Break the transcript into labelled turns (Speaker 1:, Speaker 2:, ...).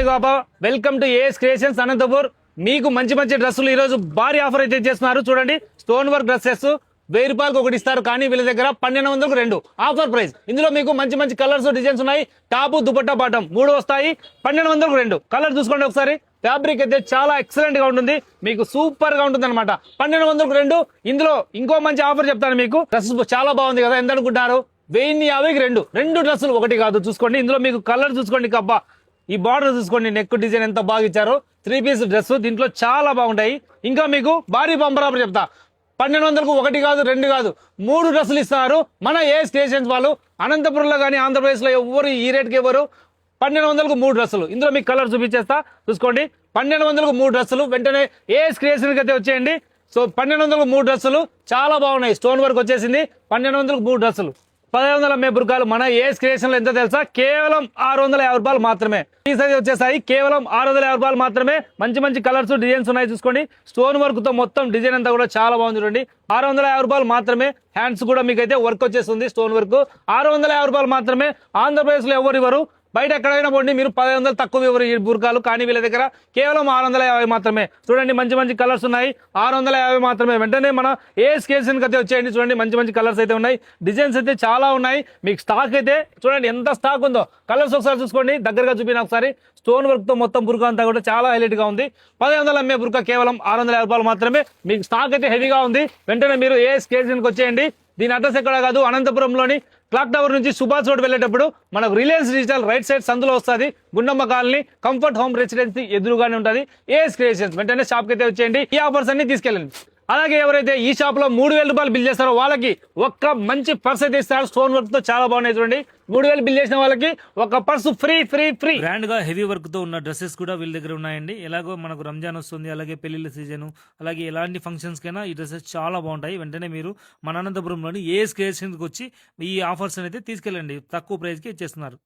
Speaker 1: Baba, welcome to AS creations Anantapur. మీకు మంచి మంచి డ్రెస్సులు ఈ రోజు భారీ ఆఫర్ అయితే చేస్తున్నారు. చూడండి, స్టోన్ వర్క్ డ్రెస్సెస్ 1000 రూపాయలకు ఒకటి ఇస్తారు, కానీ వీళ్ళ దగ్గర 1200కు 2 ఆఫర్ ప్రైస్. ఇందులో మీకు మంచి మంచి కలర్స్ డిజైన్స్ ఉన్నాయి. టాప్ దుపట్టా బాటం 3 వస్తాయి. 1200కు 2 కలర్ చూసుకోండి ఒకసారి. ఫ్యాబ్రిక్ అయితే చాలా ఎక్సలెంట్ గా ఉంటుంది, మీకు సూపర్ గా ఉంటుంది అనమాట. 1200కు 2. ఇందులో ఇంకో మంచి ఆఫర్ చెప్తాను మీకు. డ్రెస్ చాలా బాగుంది కదా, ఎంత అనుకుంటున్నారు? 1050కి 2 డ్రెస్సులు, ఒకటి కాదు. చూసుకోండి, ఇందులో మీకు కలర్ చూసుకోండి. కబ్బా, ఈ బార్డర్ చూసుకోండి, నెక్ డిజైన్ ఎంత బాగా ఇచ్చారో. 3 పీస్ డ్రెస్, దీంట్లో చాలా బాగుంటాయి. ఇంకా మీకు భారీ బంపర్ ఆఫర్ చెప్తా. 1200కు 1 కాదు 2 కాదు 3 డ్రెస్సులు ఇస్తున్నారు మన ఏఎస్ క్రియేషన్స్ వాళ్ళు. అనంతపురంలో కానీ ఆంధ్రప్రదేశ్ లో ఎవరు ఈ రేట్కి ఎవరు. 1200కు 3 డ్రెస్సులు. ఇందులో మీకు కలర్ చూపించేస్తా, చూసుకోండి. 1200కు 3 డ్రెస్సులు. వెంటనే ఏఎస్ క్రియేషన్కి అయితే వచ్చేయండి. సో 1200కు 3 డ్రెస్సులు చాలా బాగున్నాయి. స్టోన్ వర్క్ వచ్చేసింది. 1200కు 3 డ్రెస్సులు. 1500 అమ్మే బుర్కాలు మన ఏఎస్ క్రియేషన్ లో ఎంత తెలుసా? కేవలం 650 రూపాయలు మాత్రమే. ఈ సైజ్ వచ్చేసాయి కేవలం 650 రూపాయలు మాత్రమే. మంచి మంచి కలర్స్ డిజైన్స్ ఉన్నాయి, చూసుకోండి. స్టోన్ వర్క్ తో మొత్తం డిజైన్ అంతా కూడా చాలా బాగుంది. చూడండి, 650 రూపాయలు మాత్రమే. హ్యాండ్స్ కూడా మీకు అయితే వర్క్ వచ్చేస్తుంది, స్టోన్ వర్క్. 650 రూపాయలు మాత్రమే. ఆంధ్రప్రదేశ్ లో ఎవరు ఇవ్వరు, బయట ఎక్కడైనా పోండి మీరు 1500 తక్కువ ఇవ్వరు ఈ బుర్కాలు, కానీ వీళ్ళ దగ్గర కేవలం 650 మాత్రమే. చూడండి, మంచి మంచి కలర్స్ ఉన్నాయి. 650 మాత్రమే. వెంటనే మన ఏఎస్ క్రియేషన్ అయితే వచ్చేయండి. చూడండి, మంచి మంచి కలర్స్ అయితే ఉన్నాయి, డిజైన్స్ అయితే చాలా ఉన్నాయి. మీకు స్టాక్ అయితే చూడండి ఎంత స్టాక్ ఉందో. కలర్స్ ఒకసారి చూసుకోండి, దగ్గరగా చూపిన ఒకసారి. స్టోన్ వర్క్ తో మొత్తం బుర్కా అంతా కూడా చాలా హైలైట్ గా ఉంది. 1500 అమ్మే బుర్కా కేవలం 650 రూపాయలు మాత్రమే. మీకు స్టాక్ అయితే హెవీగా ఉంది. వెంటనే మీరు ఏఎస్ క్రియేషన్ వచ్చేయండి. దీని అడ్రస్ ఎక్కడ కాదు, అనంతపురంలోని క్లాక్ టవర్ నుంచి సుభాష్ రోడ్ వెళ్ళేటప్పుడు మనకు రిలయన్స్ డిజిటల్ రైట్ సైడ్ సందులో వస్తుంది. Gundamma colony comfort home residency ఎదురుగానే ఉంటుంది ఏఎస్ క్రియేషన్స్. వెంటనే షాప్కి అయితే వచ్చేయండి. ఈ ఆఫర్స్ అన్ని తీసుకెళ్ళండి. అలాగే ఎవరైతే ఈ షాప్ లో 3000 రూపాయలు బిల్ చేస్తారో వాళ్ళకి ఒక్క మంచి పర్స్ అయితే ఇస్తారు. స్టోన్ వర్క్ తో చాలా బాగున్నాయి. చూడండి, 3000 బిల్ చేసిన వాళ్ళకి ఒక purse free free free.
Speaker 2: Grand గా హెవీ వర్క్ తో ఉన్న డ్రెస్సెస్ కూడా వీళ్ళ దగ్గర ఉన్నాయండి. ఎలాగో మనకు రంజాన్ వస్తుంది, అలాగే పెళ్లిళ్ళ సీజన్, అలాగే ఎలాంటి ఫంక్షన్స్ కైనా ఈ డ్రెస్సెస్ చాలా బాగుంటాయి. వెంటనే మీరు మన అనంతపురంలోని ఏఎస్ క్రియేషన్కి వచ్చి ఈ ఆఫర్స్ అయితే తీసుకెళ్ళండి, తక్కువ ప్రైస్ కి ఇచ్చేస్తున్నారు.